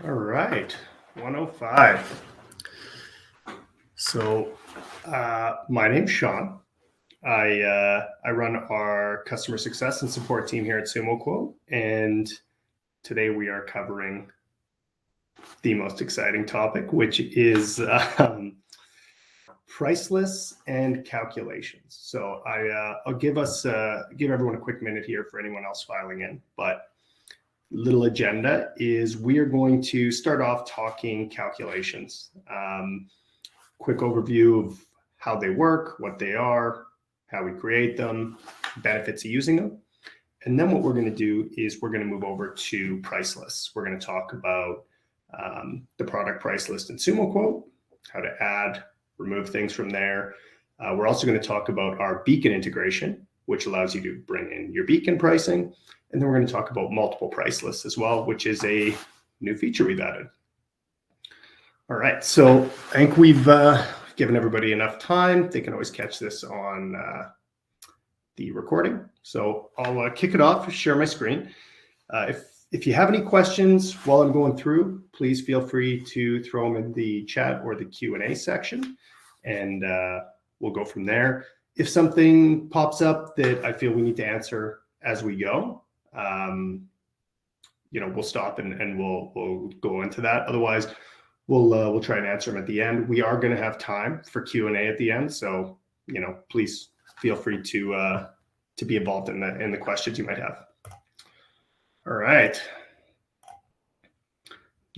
All right, 105. So my name's Sean. I run our customer success and support team here at SumoQuote, and today we are covering the most exciting topic, which is price lists and calculations. So I'll give everyone a quick minute here for anyone else filing in, but little agenda is we are going to start off talking calculations. Quick overview of how they work, what they are, how we create them, benefits of using them. And then what we're going to do is we're going to move over to price lists. We're going to talk about the product price list in SumoQuote, how to add, remove things from there. We're also going to talk about our beacon integration, which allows you to bring in your beacon pricing. And then we're going to talk about multiple price lists as well, which is a new feature we've added. All right, so I think we've given everybody enough time. They can always catch this on the recording. So I'll kick it off, share my screen. If you have any questions while I'm going through, please feel free to throw them in the chat or the Q&A section, and we'll go from there. If something pops up that I feel we need to answer as we go, we'll stop and we'll go into that. Otherwise, we'll try and answer them at the end. We are going to have time for Q&A at the end, so please feel free to be involved in the questions you might have. All right.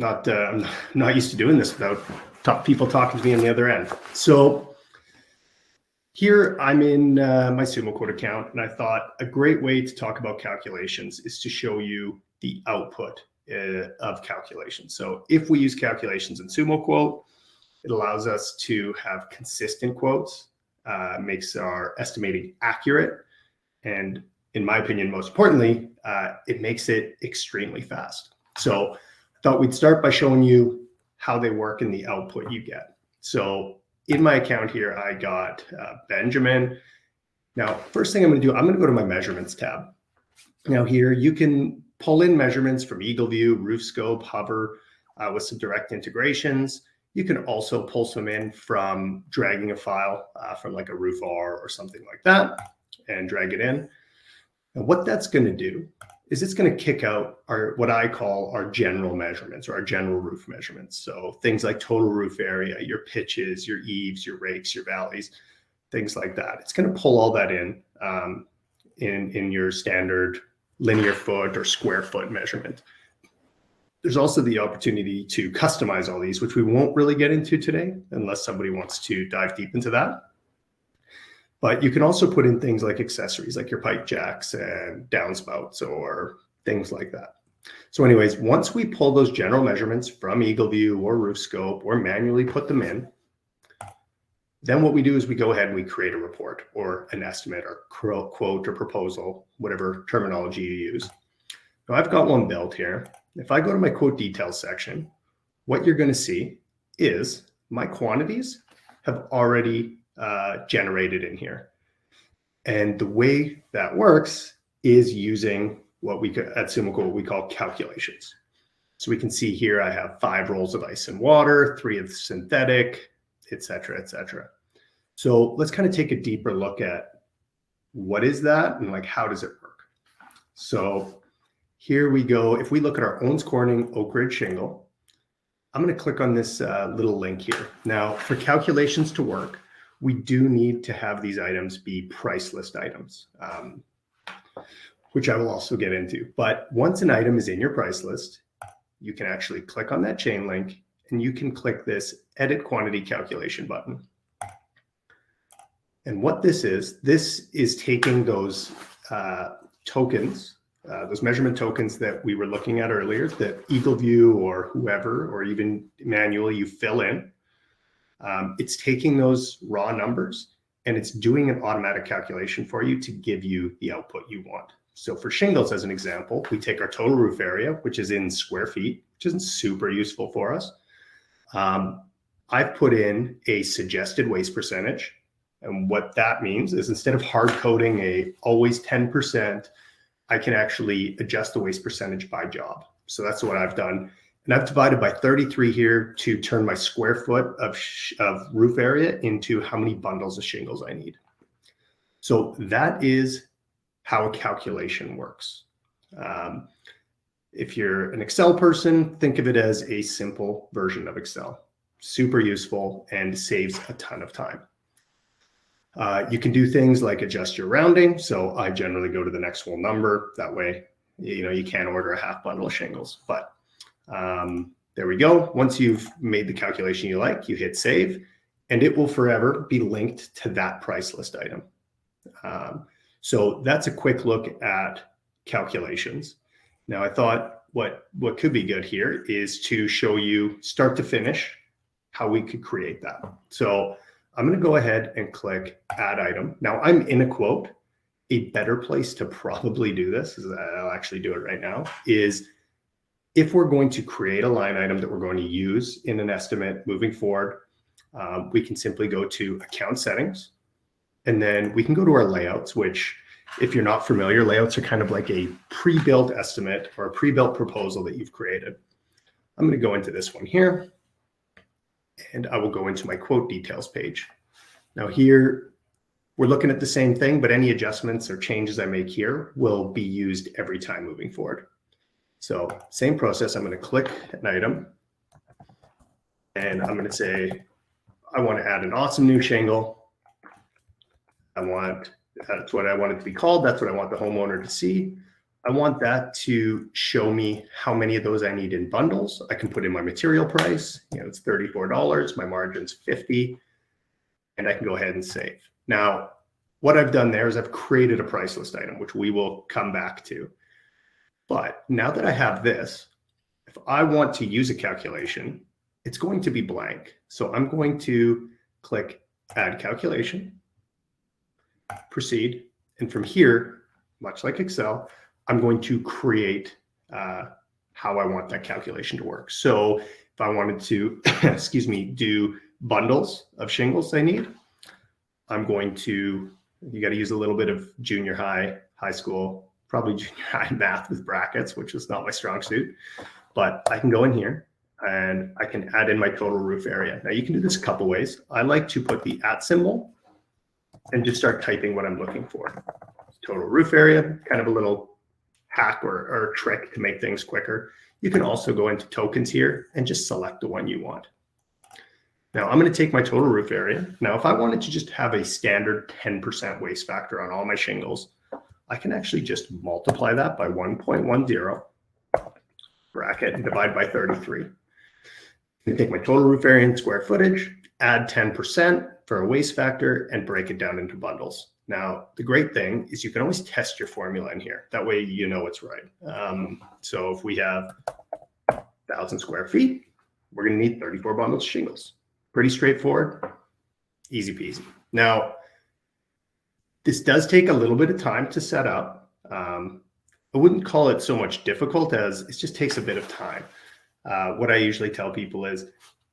I'm not used to doing this without people talking to me on the other end. So here I'm in my SumoQuote account, and I thought a great way to talk about calculations is to show you the output of calculations. So if we use calculations in SumoQuote, it allows us to have consistent quotes, makes our estimating accurate, and in my opinion, most importantly, it makes it extremely fast. So I thought we'd start by showing you how they work in the output you get. So in my account here, I got Benjamin. Now, first thing I'm going to do, I'm going to go to my measurements tab. Now here, you can pull in measurements from EagleView, RoofScope, Hover, with some direct integrations. You can also pull some in from dragging a file from like a RoofR or something like that and drag it in. And what that's going to do is it's going to kick out what I call our general measurements or our general roof measurements. So things like total roof area, your pitches, your eaves, your rakes, your valleys, things like that. It's going to pull all that in your standard linear foot or square foot measurement. There's also the opportunity to customize all these, which we won't really get into today unless somebody wants to dive deep into that. But you can also put in things like accessories, like your pipe jacks and downspouts or things like that. So anyways, once we pull those general measurements from EagleView or RoofScope or manually put them in, then what we do is we go ahead and we create a report or an estimate or quote or proposal, whatever terminology you use. Now I've got one built here. If I go to my quote details section, what you're going to see is my quantities have already generated in here. And the way that works is using what at SumoQuote we call calculations. So we can see here I have 5 rolls of ice and water, 3 of synthetic, et cetera, et cetera. So let's kind of take a deeper look at what is that and like how does it work. So here we go. If we look at our Owens Corning Oak Ridge shingle, I'm going to click on this little link here. Now for calculations to work, we do need to have these items be price list items, which I will also get into. But once an item is in your price list, you can actually click on that chain link and you can click this edit quantity calculation button. And what this is taking those tokens, those measurement tokens that we were looking at earlier, that EagleView or whoever, or even manually you fill in. It's taking those raw numbers and it's doing an automatic calculation for you to give you the output you want. So for shingles, as an example, we take our total roof area, which is in square feet, which isn't super useful for us. I've put in a suggested waste percentage. And what that means is instead of hard coding a always 10%, I can actually adjust the waste percentage by job. So that's what I've done. And I've divided by 33 here to turn my square foot of roof area into how many bundles of shingles I need. So that is how a calculation works. If you're an Excel person, think of it as a simple version of Excel. Super useful and saves a ton of time. You can do things like adjust your rounding. So I generally go to the next whole number. That way, you can't order a half bundle of shingles. But there we go. Once you've made the calculation you like, you hit save, and it will forever be linked to that price list item. So that's a quick look at calculations. Now, I thought what could be good here is to show you start to finish how we could create that. So I'm going to go ahead and click add item. Now I'm in a quote. A better place to probably do this, is I'll actually do it right now, is if we're going to create a line item that we're going to use in an estimate moving forward, we can simply go to account settings, and then we can go to our layouts, which if you're not familiar, layouts are kind of like a pre-built estimate or a pre-built proposal that you've created. I'm going to go into this one here, and I will go into my quote details page. Now here, we're looking at the same thing, but any adjustments or changes I make here will be used every time moving forward. So same process, I'm going to click an item, and I'm going to say, I want to add an awesome new shingle. That's what I want it to be called. That's what I want the homeowner to see. I want that to show me how many of those I need in bundles. I can put in my material price. It's $34. My margin's 50, and I can go ahead and save. Now, what I've done there is I've created a price list item, which we will come back to. But now that I have this, if I want to use a calculation, it's going to be blank. So I'm going to click add calculation, proceed. And from here, much like Excel, I'm going to create how I want that calculation to work. So if I wanted to, do bundles of shingles I need, I'm going to, you got to use a little bit of junior high, high school, probably junior high math with brackets, which is not my strong suit, but I can go in here and I can add in my total roof area. Now you can do this a couple ways. I like to put the @ symbol and just start typing what I'm looking for. Total roof area, kind of a little hack or trick to make things quicker. You can also go into tokens here and just select the one you want. Now I'm going to take my total roof area. Now, if I wanted to just have a standard 10% waste factor on all my shingles, I can actually just multiply that by 1.10 bracket and divide by 33. I can take my total roof area in square footage, add 10% for a waste factor, and break it down into bundles. Now, the great thing is you can always test your formula in here. That way you know it's right. So if we have 1,000 square feet, we're going to need 34 bundles of shingles. Pretty straightforward, easy peasy. Now, this does take a little bit of time to set up. I wouldn't call it so much difficult as it just takes a bit of time. What I usually tell people is,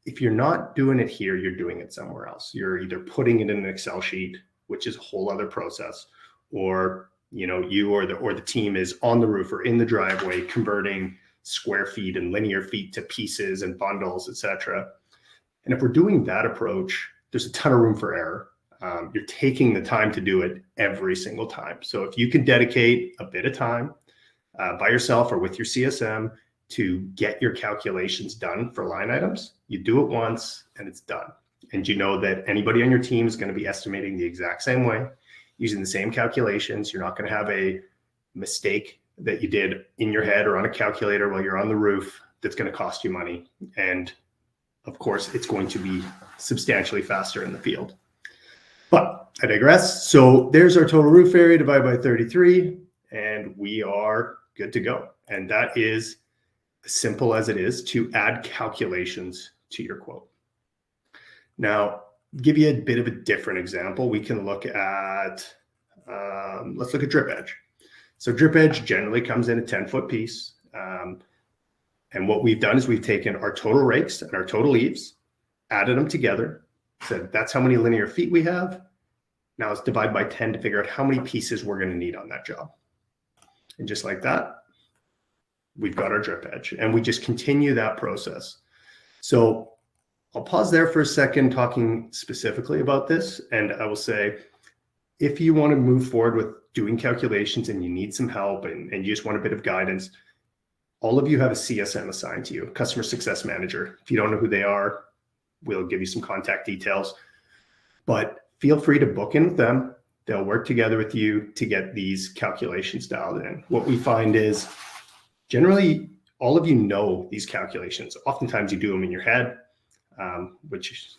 if you're not doing it here, you're doing it somewhere else. You're either putting it in an Excel sheet, which is a whole other process, or you or the team is on the roof or in the driveway converting square feet and linear feet to pieces and bundles, etc. And if we're doing that approach, there's a ton of room for error. You're taking the time to do it every single time. So if you can dedicate a bit of time by yourself or with your CSM to get your calculations done for line items, you do it once and it's done. And you know that anybody on your team is going to be estimating the exact same way, using the same calculations. You're not going to have a mistake that you did in your head or on a calculator while you're on the roof that's going to cost you money. And of course, it's going to be substantially faster in the field. But I digress. So there's our total roof area divided by 33, and we are good to go. And that is as simple as it is to add calculations to your quote. Now, give you a bit of a different example. We can look at, let's look at drip edge. So drip edge generally comes in a 10-foot piece. And what we've done is we've taken our total rakes and our total eaves, added them together, said that's how many linear feet we have. Now let's divide by 10 to figure out how many pieces we're going to need on that job. And just like that, we've got our drip edge, and we just continue that process. So I'll pause there for a second talking specifically about this. And I will say, if you want to move forward with doing calculations and you need some help and you just want a bit of guidance, all of you have a CSM assigned to you, customer success manager. If you don't know who they are, we'll give you some contact details, but feel free to book in with them. They'll work together with you to get these calculations dialed in. What we find is generally all of you know these calculations. Oftentimes you do them in your head, which is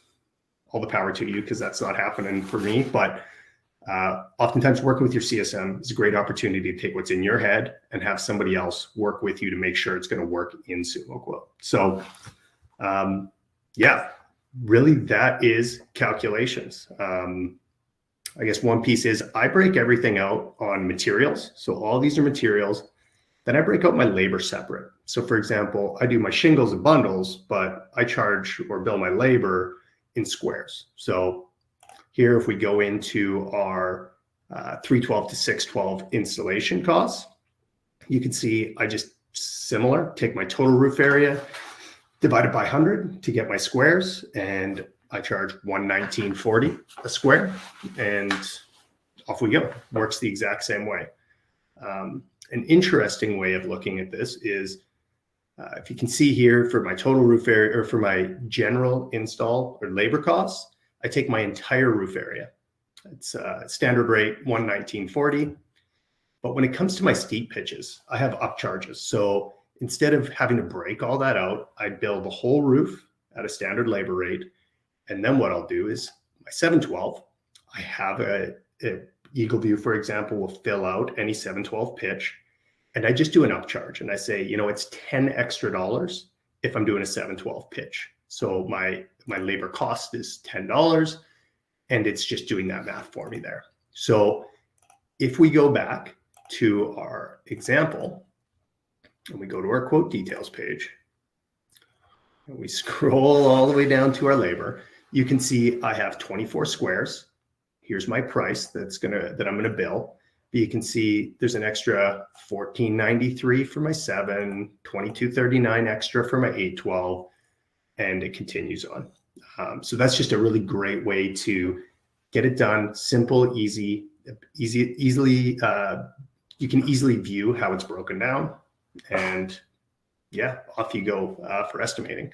all the power to you, because that's not happening for me. But oftentimes working with your CSM is a great opportunity to take what's in your head and have somebody else work with you to make sure it's going to work in SumoQuote. So yeah, really that is calculations. I guess one piece is I break everything out on materials. So all these are materials. Then I break out my labor separate. So for example, I do my shingles and bundles, but I charge or bill my labor in squares. So here, if we go into our 312 to 612 installation costs, you can see I just similar, take my total roof area, divide it by 100 to get my squares, and I charge $119.40 a square, and off we go. Works the exact same way. An interesting way of looking at this is, if you can see here, for my total roof area, or for my general install or labor costs, I take my entire roof area. It's standard rate $119.40. But when it comes to my steep pitches, I have upcharges. So instead of having to break all that out, I bill the whole roof at a standard labor rate. And then what I'll do is my 712, I have a Eagle View, for example, will fill out any 712 pitch. And I just do an upcharge, and I say, it's $10 extra if I'm doing a 712 pitch. So my labor cost is $10, and it's just doing that math for me there. So if we go back to our example and we go to our quote details page and we scroll all the way down to our labor, you can see I have 24 squares. Here's my price that I'm gonna bill. But you can see there's an extra $14.93 for my 7, $22.39 extra for my 812, and it continues on. So that's just a really great way to get it done. Simple, easily. You can easily view how it's broken down, and yeah, off you go for estimating.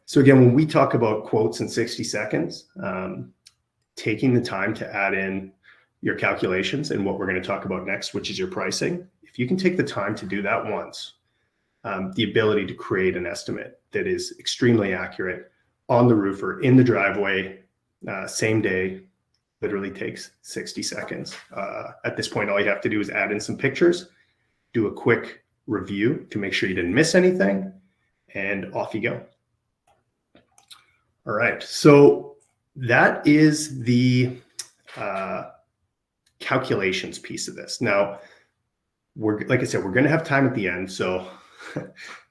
So again, when we talk about quotes in 60 seconds, taking the time to add in your calculations and what we're going to talk about next, which is your pricing. If you can take the time to do that once, the ability to create an estimate that is extremely accurate on the roof or in the driveway, same day, literally takes 60 seconds. At this point, all you have to do is add in some pictures, do a quick review to make sure you didn't miss anything, and off you go. All right, so that is the calculations piece of this. Now, like I said, we're going to have time at the end, so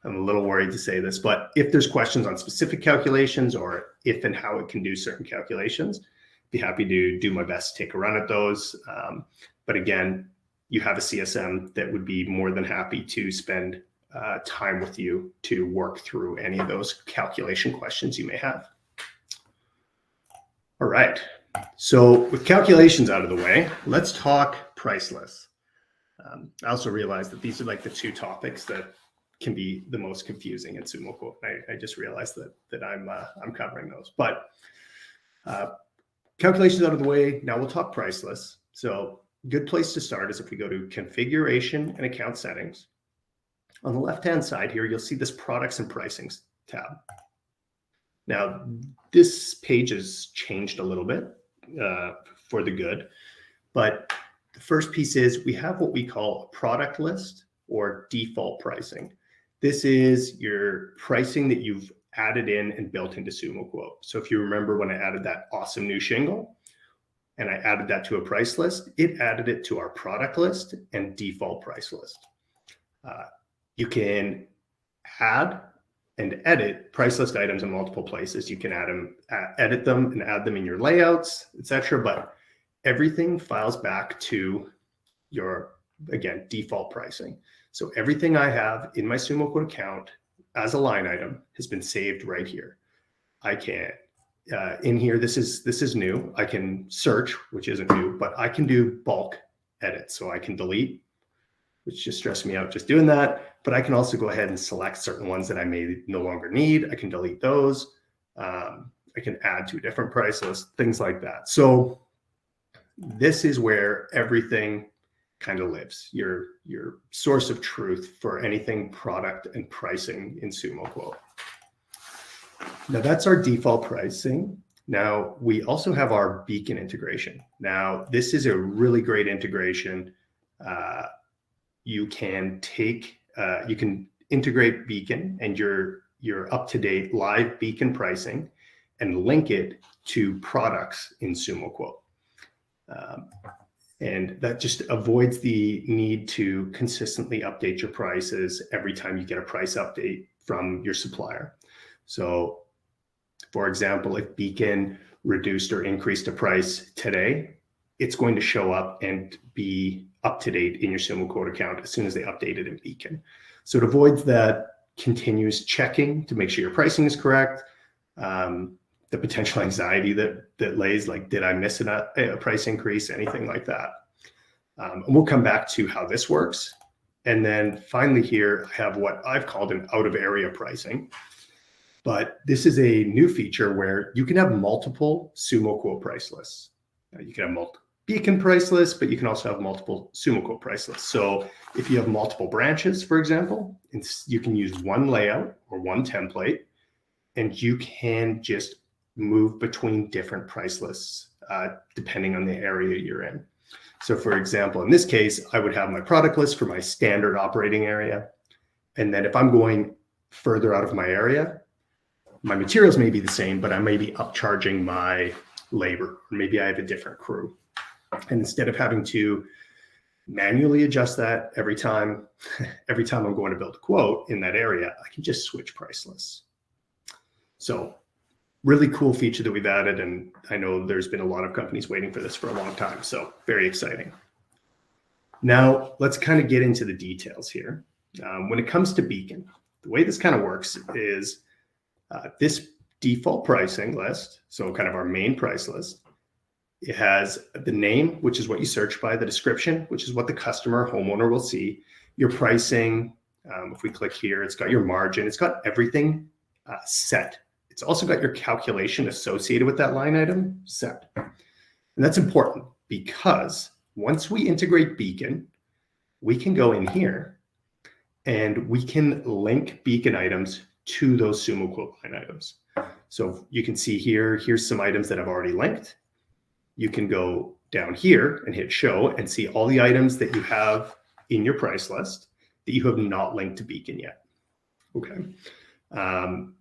I'm a little worried to say this, but if there's questions on specific calculations or if and how it can do certain calculations, be happy to do my best to take a run at those. But again, you have a CSM that would be more than happy to spend time with you to work through any of those calculation questions you may have. All right. So with calculations out of the way, let's talk price lists. I also realized that these are like the two topics that can be the most confusing in SumoQuote. I just realized that I'm covering those. But calculations out of the way, now we'll talk price lists. So good place to start is if we go to configuration and account settings. On the left-hand side here, you'll see this products and pricings tab. Now, this page has changed a little bit for the good, but the first piece is we have what we call a product list or default pricing. This is your pricing that you've added in and built into SumoQuote. So if you remember when I added that awesome new shingle and I added that to a price list, it added it to our product list and default price list. You can add and edit price list items in multiple places. You can edit them and add them in your layouts, etc. But everything files back to your, again, default pricing. So everything I have in my SumoQuote account as a line item has been saved right here. I can, in here, this is new. I can search, which isn't new, but I can do bulk edits. So I can delete, which just stressed me out just doing that. But I can also go ahead and select certain ones that I may no longer need. I can delete those. I can add to a different price list, things like that. So this is where everything kind of lives, your source of truth for anything product and pricing in SumoQuote. Now that's our default pricing. Now we also have our Beacon integration. Now this is a really great integration. You can integrate Beacon and your up-to-date live Beacon pricing and link it to products in SumoQuote. And that just avoids the need to consistently update your prices every time you get a price update from your supplier. So for example, if Beacon reduced or increased a price today, it's going to show up and be up to date in your SumoQuote account as soon as they update it in Beacon. So it avoids that continuous checking to make sure your pricing is correct. The potential anxiety that lays, like, did I miss a price increase, anything like that. And we'll come back to how this works. And then finally here, I have what I've called an out of area pricing. But this is a new feature where you can have multiple SumoQuote price lists. You can have multiple Beacon price lists, but you can also have multiple SumoQuote price lists. So if you have multiple branches, for example, you can use one layout or one template, and you can just move between different price lists depending on the area you're in. So for example, in this case, I would have my product list for my standard operating area. And then if I'm going further out of my area, my materials may be the same, but I may be upcharging my labor, or maybe I have a different crew. And instead of having to manually adjust that every time I'm going to build a quote in that area, I can just switch price lists. So really cool feature that we've added. And I know there's been a lot of companies waiting for this for a long time. So very exciting. Now let's kind of get into the details here. When it comes to Beacon, the way this kind of works is this default pricing list. So kind of our main price list. It has the name, which is what you search by, the description, which is what the customer homeowner will see, your pricing. If we click here, it's got your margin. It's got everything set. It's also got your calculation associated with that line item set. And that's important because once we integrate Beacon, we can go in here and we can link Beacon items to those SumoQuote line items. So you can see here, here's some items that I've already linked. You can go down here and hit show and see all the items that you have in your price list that you have not linked to Beacon yet. Okay.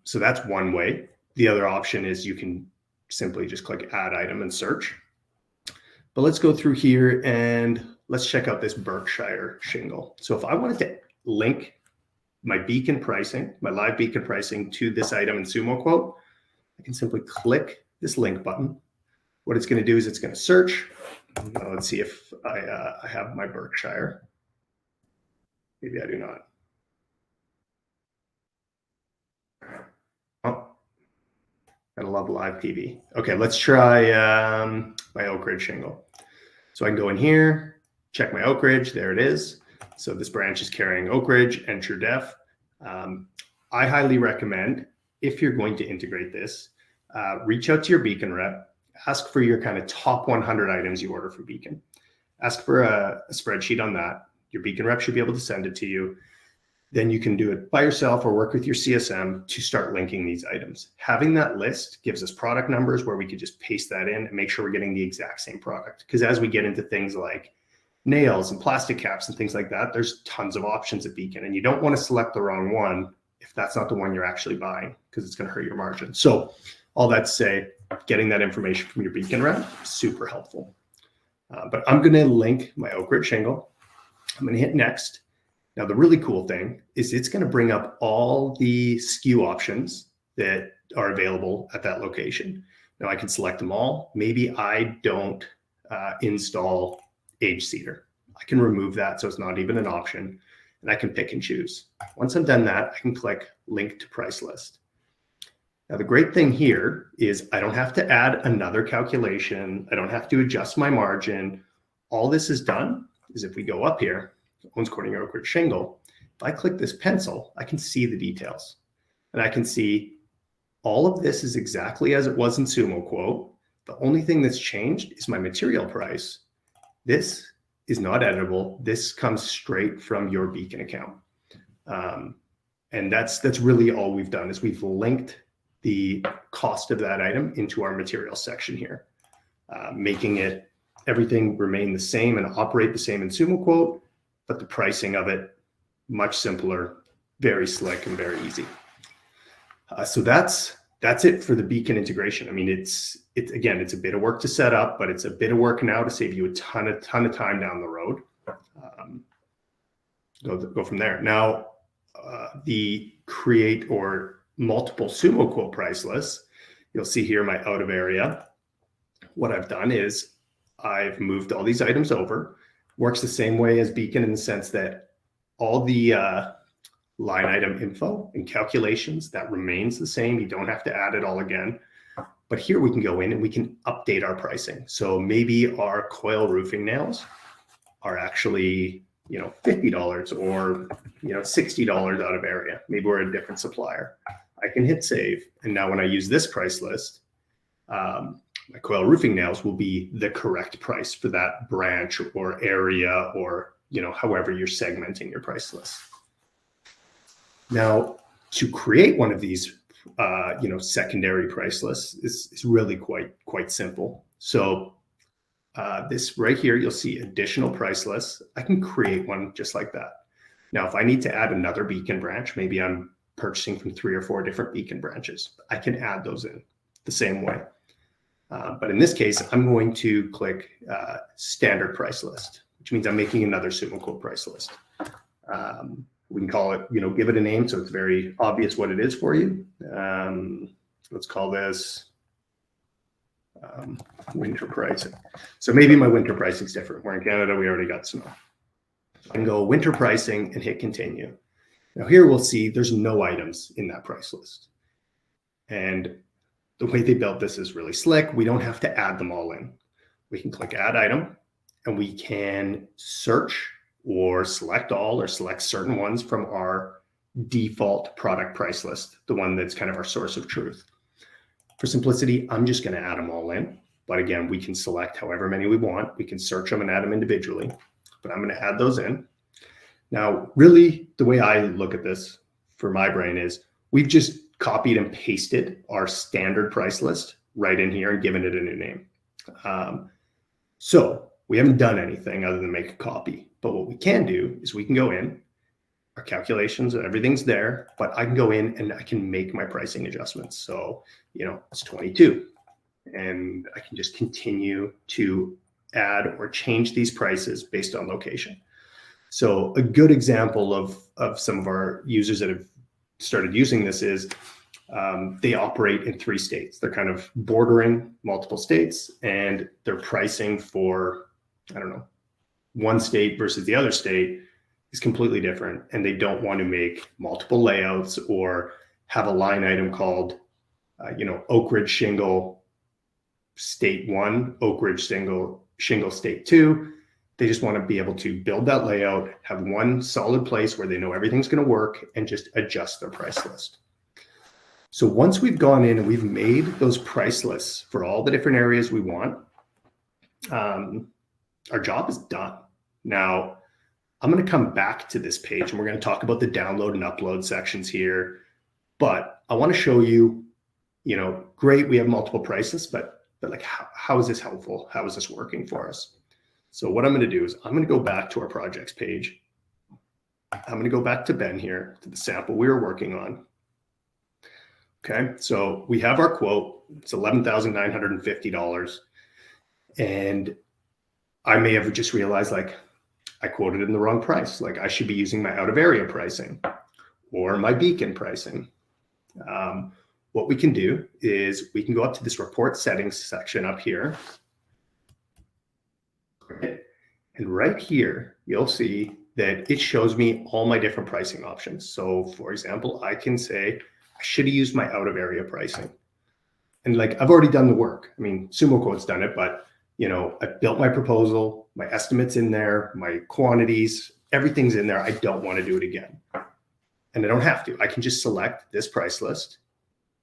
So that's one way. The other option is you can simply just click add item and search. But let's go through here and let's check out this Berkshire shingle. So if I wanted to link my Beacon pricing, my live Beacon pricing to this item in SumoQuote, I can simply click this link button. What it's going to do is it's going to search. Let's see if I have my Berkshire. Maybe I do not. Oh, I love live TV. Okay, let's try my Oak Ridge shingle. So I can go in here, check my Oak Ridge. There it is. So this branch is carrying Oak Ridge and TrueDef. I highly recommend, if you're going to integrate this, reach out to your Beacon rep. Ask for your kind of top 100 items you order from Beacon. Ask for a spreadsheet on that. Your Beacon rep should be able to send it to you. Then you can do it by yourself or work with your CSM to start linking these items. Having that list gives us product numbers where we could just paste that in and make sure we're getting the exact same product. Because as we get into things like nails and plastic caps and things like that, there's tons of options at Beacon, and you don't want to select the wrong one if that's not the one you're actually buying, because it's going to hurt your margin. So all that to say, getting that information from your Beacon rep, super helpful. But I'm going to link my Oak Ridge shingle. I'm going to hit next. Now, the really cool thing is it's going to bring up all the SKU options that are available at that location. Now, I can select them all. Maybe I don't install age cedar. I can remove that, so it's not even an option. and I can pick and choose. Once I've done that, I can click link to price list. Now, the great thing here is I don't have to add another calculation. I don't have to adjust my margin. All this is done is if we go up here, owns courting oak ridge shingle, if I click this pencil, I can see the details. And I can see all of this is exactly as it was in SumoQuote. The only thing that's changed is my material price. This is not editable. This comes straight from your Beacon account. And that's really all we've done is we've linked the cost of that item into our materials section here, making it everything remain the same and operate the same in SumoQuote, but the pricing of it much simpler, very slick and very easy. So that's it for the Beacon integration. I mean, it's again, it's a bit of work to set up, but it's a bit of work now to save you a ton of time down the road. Go from there. Now, the create or multiple SumoQuote price lists, you'll see here my out of area. What I've done is I've moved all these items over. Works the same way as Beacon in the sense that all the line item info and calculations, that remains the same. You don't have to add it all again. But here we can go in and we can update our pricing. So maybe our coil roofing nails are actually, $50 or, $60 out of area. Maybe we're a different supplier. I can hit save. And now when I use this price list, my coil roofing nails will be the correct price for that branch or area or, however you're segmenting your price list. Now, to create one of these, secondary price lists is really quite simple. So this right here, you'll see additional price lists. I can create one just like that. Now, if I need to add another Beacon branch, maybe I'm purchasing from 3 or 4 different Beacon branches, I can add those in the same way. But in this case, I'm going to click standard price list, which means I'm making another SumoQuote price list. We can call it, give it a name so it's very obvious what it is for you. Let's call this winter pricing. So maybe my winter pricing is different. We're in Canada, we already got snow. I can go winter pricing and hit continue. Now here we'll see there's no items in that price list. And the way they built this is really slick. We don't have to add them all in. We can click add item and we can search or select all or select certain ones from our default product price list, the one that's kind of our source of truth. For simplicity, I'm just going to add them all in. But again, we can select however many we want. We can search them and add them individually, but I'm going to add those in. Now, really, the way I look at this for my brain is we've just copied and pasted our standard price list right in here and given it a new name. So we haven't done anything other than make a copy. But what we can do is we can go in, our calculations, everything's there, but I can go in and I can make my pricing adjustments. So, it's 22 and I can just continue to add or change these prices based on location. So a good example of some of our users that have started using this is they operate in 3 states. They're kind of bordering multiple states and they're pricing for, one state versus the other state is completely different. And they don't want to make multiple layouts or have a line item called, Oak Ridge Shingle State 1, Oak Ridge Shingle State 2. They just want to be able to build that layout, have one solid place where they know everything's going to work and just adjust their price list. So once we've gone in and we've made those price lists for all the different areas we want, our job is done. Now, I'm going to come back to this page and we're going to talk about the download and upload sections here. But I want to show you, great, we have multiple prices, but like, how is this helpful? How is this working for us? So what I'm going to do is I'm going to go back to our projects page. I'm going to go back to Ben here, to the sample we were working on. Okay, so we have our quote. It's $11,950. And I may have just realized like I quoted in the wrong price. Like I should be using my out of area pricing or my Beacon pricing. What we can do is we can go up to this report settings section up here. And right here, you'll see that it shows me all my different pricing options. So for example, I can say, I should have used my out of area pricing. And like, I've already done the work. I mean, SumoQuote's done it, but you know, I built my proposal, my estimates in there, my quantities, everything's in there. I don't want to do it again. And I don't have to. I can just select this price list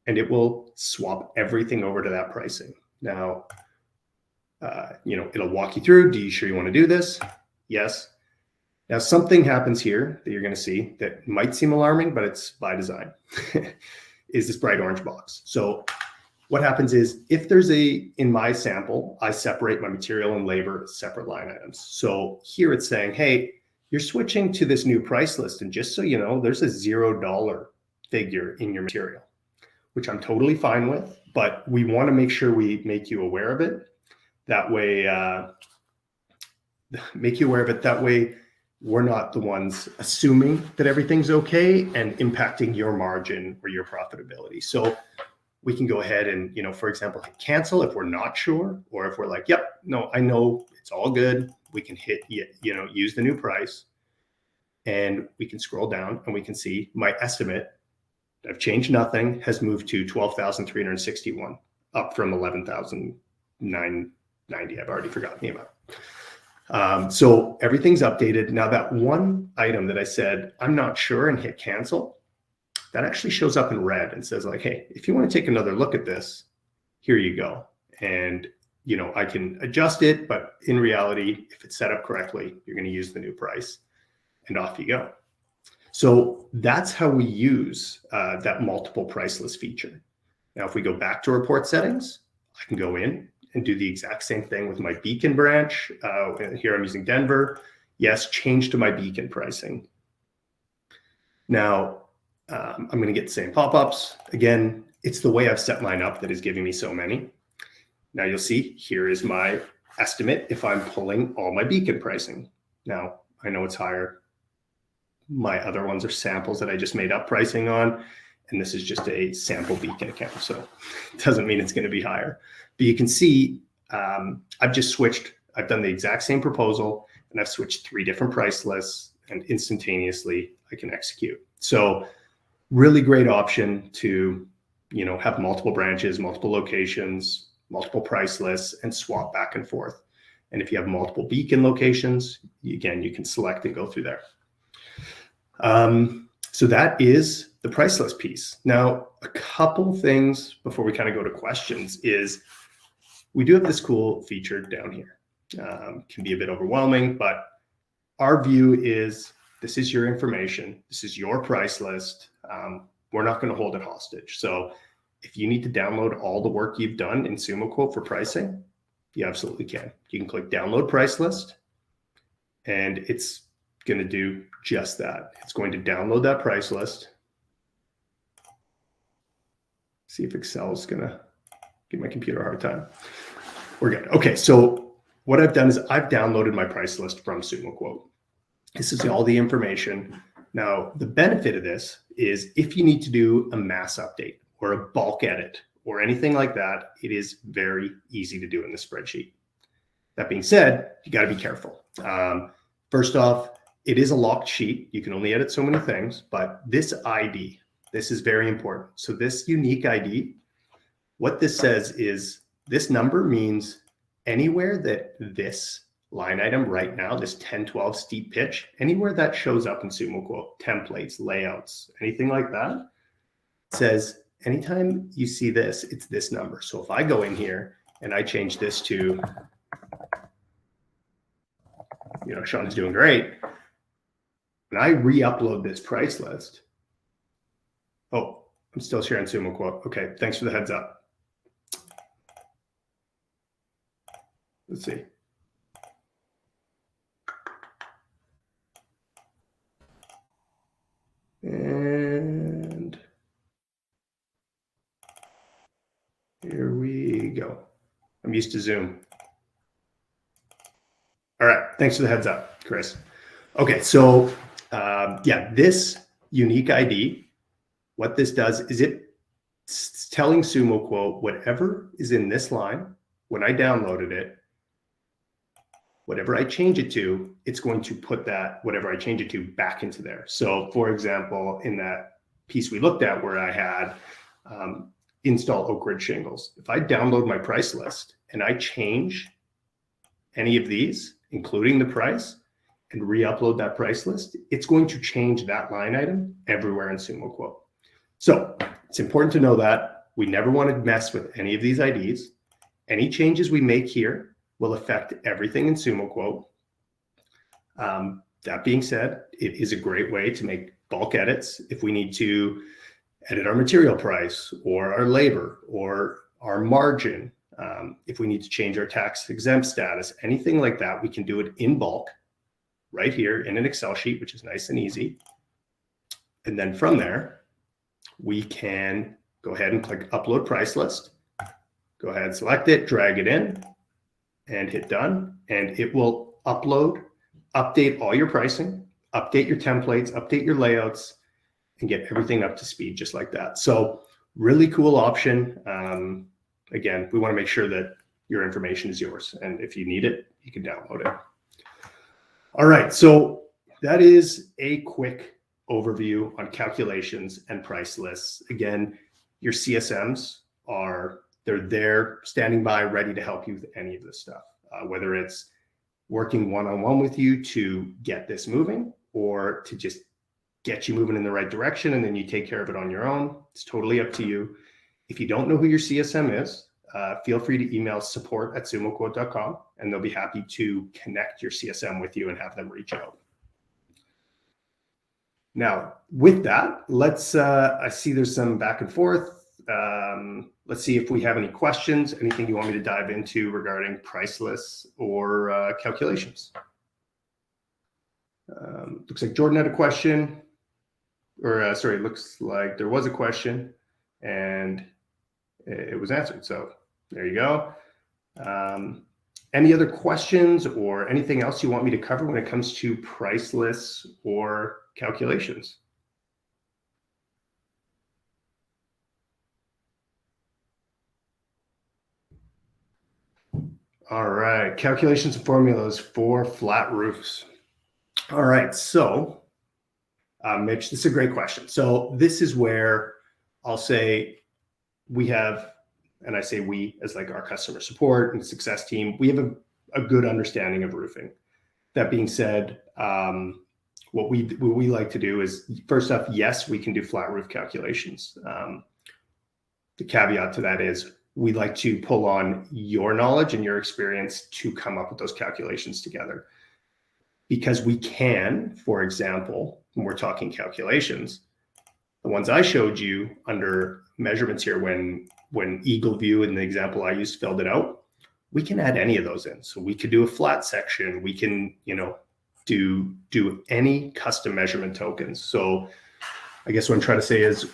and it will swap everything over to that pricing. Now, you know, it'll walk you through. Do you sure you want to do this? Yes. Now, something happens here that you're going to see that might seem alarming, but it's by design, is this bright orange box. So what happens is if there's in my sample, I separate my material and labor as separate line items. So here it's saying, hey, you're switching to this new price list. And just so you know, there's a $0 figure in your material, which I'm totally fine with, but we want to make sure we make you aware of it. That way, that way we're not the ones assuming that everything's okay and impacting your margin or your profitability. So we can go ahead and, you know, for example, hit cancel if we're not sure, or if we're like, yep, no, I know it's all good. We can hit, you know, use the new price, and we can scroll down and we can see my estimate. I've changed nothing, has moved to 12,361, up from 11,990. I've already forgotten the amount. So everything's updated. Now that one item that I said, I'm not sure, and hit cancel, that actually shows up in red and says like, hey, if you want to take another look at this, here you go. And, you know, I can adjust it, but in reality, if it's set up correctly, you're going to use the new price and off you go. So that's how we use that multiple price list feature. Now, if we go back to report settings, I can go in and do the exact same thing with my Beacon branch. Here I'm using Denver. Yes, change to my Beacon pricing. Now, I'm going to get the same pop-ups. Again, it's the way I've set mine up that is giving me so many. Now you'll see here is my estimate if I'm pulling all my Beacon pricing. Now, I know it's higher. My other ones are samples that I just made up pricing on, and this is just a sample Beacon account. So it doesn't mean it's going to be higher. But you can see I've just switched. I've done the exact same proposal, and I've switched 3 different price lists, and instantaneously I can execute. So really great option to, you know, have multiple branches, multiple locations, multiple price lists, and swap back and forth. And if you have multiple Beacon locations, again, you can select and go through there. So that is the price list piece. Now, a couple things before we kind of go to questions is we do have this cool feature down here. Can be a bit overwhelming, but our view is this is your information. This is your price list. We're not going to hold it hostage. So if you need to download all the work you've done in SumoQuote for pricing, you absolutely can. You can click download price list, and it's going to do just that. It's going to download that price list. See if Excel's going to give my computer a hard time. We're good. Okay, so what I've done is I've downloaded my price list from SumoQuote. This is all the information. Now, the benefit of this is if you need to do a mass update or a bulk edit or anything like that, it is very easy to do in the spreadsheet. That being said, you got to be careful. First off, it is a locked sheet. You can only edit so many things, but this ID, this is very important. So this unique ID, what this says is this number means anywhere that this line item right now, this 1012 steep pitch, anywhere that shows up in SumoQuote, templates, layouts, anything like that, says anytime you see this, it's this number. So if I go in here and I change this to, you know, Sean is doing great, and I re-upload this price list. Oh, I'm still sharing SumoQuote. Okay, thanks for the heads up. Let's see. And here we go. I'm used to Zoom. All right, thanks for the heads up, Chris. Okay, so yeah, this unique ID, what this does is it's telling SumoQuote whatever is in this line, when I downloaded it, whatever I change it to, it's going to put that, whatever I change it to, back into there. So for example, in that piece we looked at where I had install Oak Ridge shingles, if I download my price list and I change any of these, including the price, and re-upload that price list, it's going to change that line item everywhere in SumoQuote. So it's important to know that we never want to mess with any of these IDs. Any changes we make here will affect everything in SumoQuote. That being said, it is a great way to make bulk edits if we need to edit our material price or our labor or our margin. If we need to change our tax exempt status, anything like that, we can do it in bulk right here in an Excel sheet, which is nice and easy. And then from there, we can go ahead and click upload price list. Go ahead and select it, drag it in, and hit done. And it will upload, update all your pricing, update your templates, update your layouts, and get everything up to speed just like that. So really cool option. Again, we want to make sure that your information is yours. And if you need it, you can download it. All right, so that is a quick overview on calculations and price lists. Again, your CSMs they're there standing by, ready to help you with any of this stuff, whether it's working one-on-one with you to get this moving or to just get you moving in the right direction and then you take care of it on your own. It's totally up to you. If you don't know who your CSM is, feel free to email support@sumoquote.com and they'll be happy to connect your CSM with you and have them reach out. Now, with that, let's, I see there's some back and forth. Let's see if we have any questions, anything you want me to dive into regarding price lists or calculations. Looks like Jordan had a question, or sorry, looks like there was a question and it was answered. So there you go. Any other questions or anything else you want me to cover when it comes to price lists or calculations? All right, calculations and formulas for flat roofs. All right, so Mitch, this is a great question. So this is where I'll say we have, and I say we as like our customer support and success team, we have a good understanding of roofing. That being said, what we like to do is, first off, yes, we can do flat roof calculations. The caveat to that is we like to pull on your knowledge and your experience to come up with those calculations together. Because we can, for example, when we're talking calculations, the ones I showed you under measurements here, when Eagle View in the example I used filled it out, we can add any of those in. So we could do a flat section. We can, do any custom measurement tokens. So I guess what I'm trying to say is,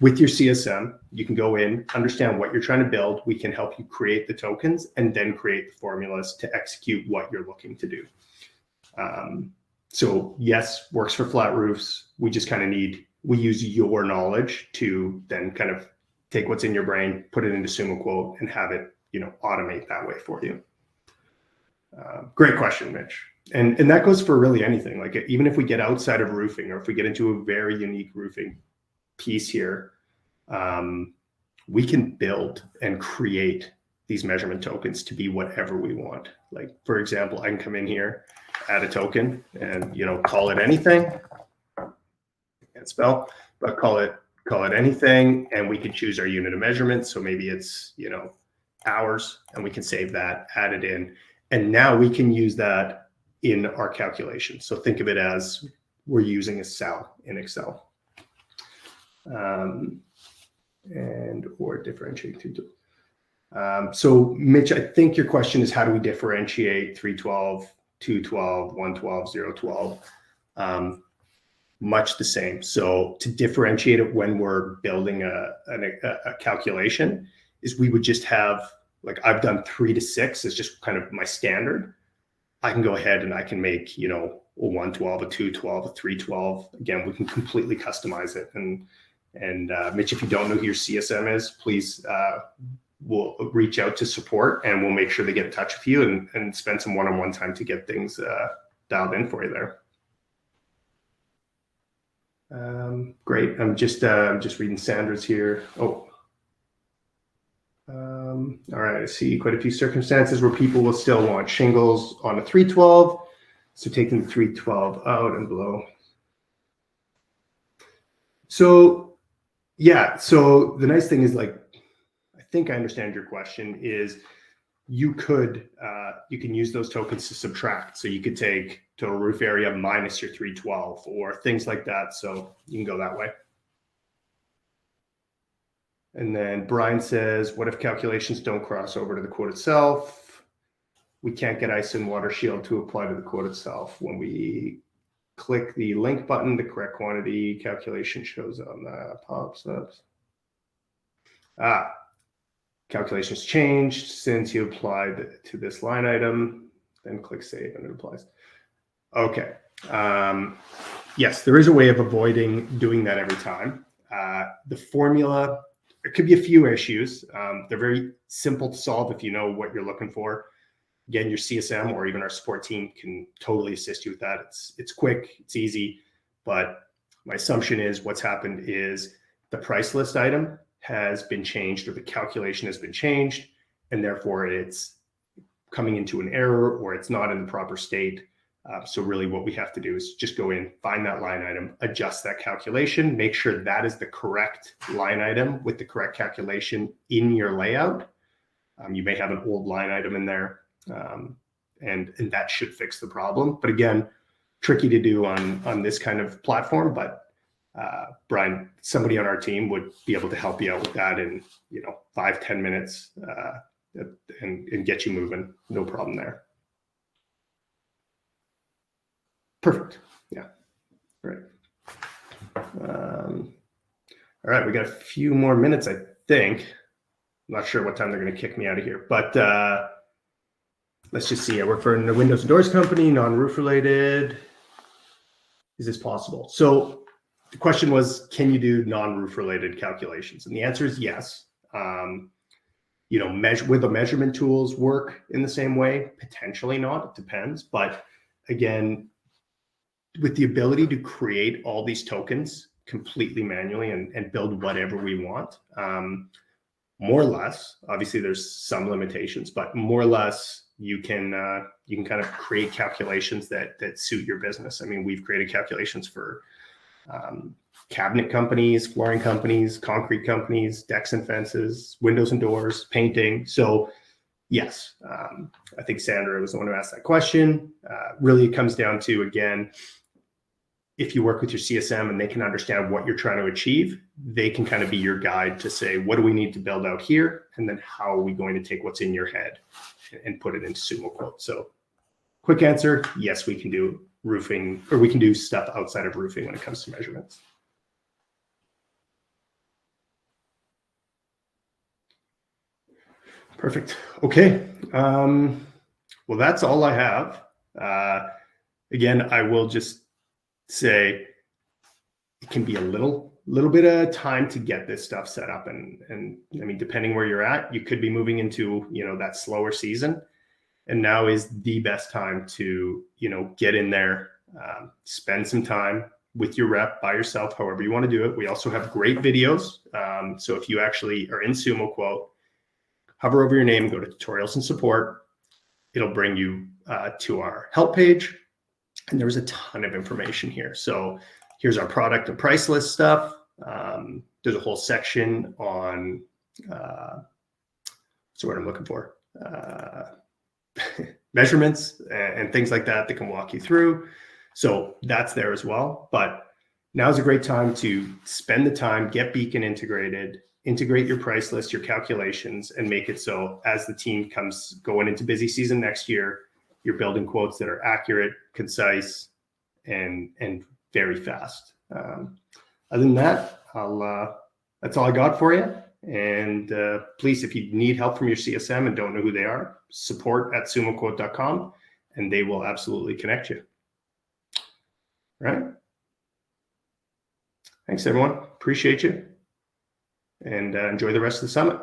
with your CSM, you can go in, understand what you're trying to build. We can help you create the tokens and then create the formulas to execute what you're looking to do. So yes, works for flat roofs. We just kind of we use your knowledge to then kind of take what's in your brain, put it into SumoQuote and have it, automate that way for you. Great question, Mitch. And that goes for really anything. Like even if we get outside of roofing or if we get into a very unique roofing piece here, we can build and create these measurement tokens to be whatever we want. Like, for example, I can come in here, add a token and, call it anything. Can't spell, but call it anything. And we can choose our unit of measurement. So maybe it's, hours, and we can save that, add it in. And now we can use that in our calculation. So think of it as we're using a cell in Excel. Or differentiate. So Mitch, I think your question is, how do we differentiate 312, 212, 112, 012? Much the same. So to differentiate it when we're building a calculation is we would just have, like I've done 3 to 6 is just kind of my standard. I can go ahead and I can make, a 112, a 212, a 312. Again, we can completely customize it. And Mitch, if you don't know who your CSM is, please will reach out to support, and we'll make sure they get in touch with you and spend some one-on-one time to get things dialed in for you there. Great. I'm just reading Sandra's here. Oh. All right. I see quite a few circumstances where people will still want shingles on a 312. So taking the 312 out and below. So yeah. So the nice thing is, like, I think I understand your question is you can use those tokens to subtract. So you could take total roof area minus your 312 or things like that. So you can go that way. And then Brian says, what if calculations don't cross over to the quote itself? We can't get ice and water shield to apply to the quote itself. When we click the link button, the correct quantity calculation shows on the pops up. Calculations changed since you applied to this line item, then click save and it applies. Okay. Yes, there is a way of avoiding doing that every time. The formula, there could be a few issues. They're very simple to solve if you know what you're looking for. Again, your CSM or even our support team can totally assist you with that. It's quick, it's easy, but my assumption is what's happened is the price list item has been changed, or the calculation has been changed, and therefore it's coming into an error or it's not in the proper state. So really what we have to do is just go in, find that line item, adjust that calculation, make sure that is the correct line item with the correct calculation in your layout. You may have an old line item in there, and that should fix the problem. But again, tricky to do on this kind of platform, but Brian, somebody on our team would be able to help you out with that in 5-10 minutes and get you moving. No problem there. Perfect. Yeah. Great. All right. We got a few more minutes, I think. I'm not sure what time they're going to kick me out of here, but let's just see. I work for a windows and doors company, non-roof related. Is this possible? So the question was, can you do non-roof related calculations? And the answer is yes. Will the measurement tools work in the same way? Potentially not. It depends. But again, with the ability to create all these tokens completely manually and build whatever we want, more or less, obviously there's some limitations, but more or less you can kind of create calculations that suit your business. I mean, we've created calculations for cabinet companies, flooring companies, concrete companies, decks and fences, windows and doors, painting. So yes, I think Sandra was the one who asked that question. Really, it comes down to, again, if you work with your CSM and they can understand what you're trying to achieve, they can kind of be your guide to say, what do we need to build out here? And then how are we going to take what's in your head and put it into SumoQuote? So quick answer, yes, we can do roofing, or we can do stuff outside of roofing when it comes to measurements. Perfect. Okay. Well, that's all I have. Again, I will just say it can be a little bit of time to get this stuff set up. And I mean, depending where you're at, you could be moving into, that slower season. And now is the best time to, get in there, spend some time with your rep, by yourself, however you want to do it. We also have great videos. So if you actually are in SumoQuote, hover over your name, go to tutorials and support. It'll bring you to our help page. And there's a ton of information here. So here's our product and price list stuff. There's a whole section on, so what I'm looking for, measurements and things like that can walk you through. So that's there as well. But now's a great time to spend the time, get Beacon integrated, integrate your price list, your calculations, and make it so as the team comes going into busy season next year, you're building quotes that are accurate, concise, and very fast. Other than that, that's all I got for you. And please, if you need help from your CSM and don't know who they are, support@sumoquote.com, and they will absolutely connect you. All right. Thanks, everyone. Appreciate you. And enjoy the rest of the summit.